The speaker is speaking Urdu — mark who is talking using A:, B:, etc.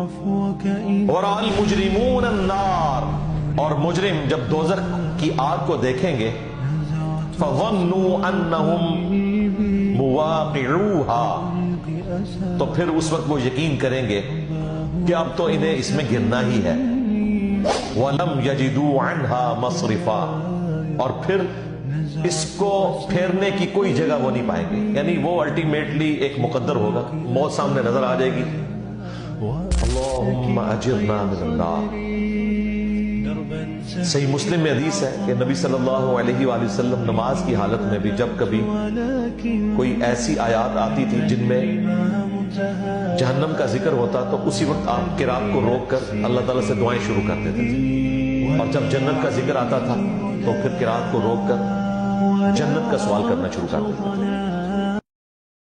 A: ورأى المجرمون النار، اور مجرم جب دوزخ کی آگ کو دیکھیں گے فظنوا انہم مواقعوها، تو پھر اس وقت وہ یقین کریں گے کہ اب تو انہیں اس میں گرنا ہی ہے، وَلَمْ يَجِدُوا عَنْهَا مَصْرِفًا، اور پھر اس کو پھیرنے کی کوئی جگہ وہ نہیں پائیں گے، یعنی وہ الٹیمیٹلی ایک مقدر ہوگا، موت سامنے نظر آ جائے گی۔ اللہم اجرنا من النار۔ صحیح مسلم میں حدیث ہے کہ نبی صلی اللہ علیہ وآلہ وسلم نماز کی حالت میں بھی جب کبھی کوئی ایسی آیات آتی تھی جن میں جہنم کا ذکر ہوتا تو اسی وقت آپ قرات کو روک کر اللہ تعالیٰ سے دعائیں شروع کر دیتے تھے، اور جب جنت کا ذکر آتا تھا تو پھر قرات کو روک کر جنت کا سوال کرنا شروع کر دیتے تھے۔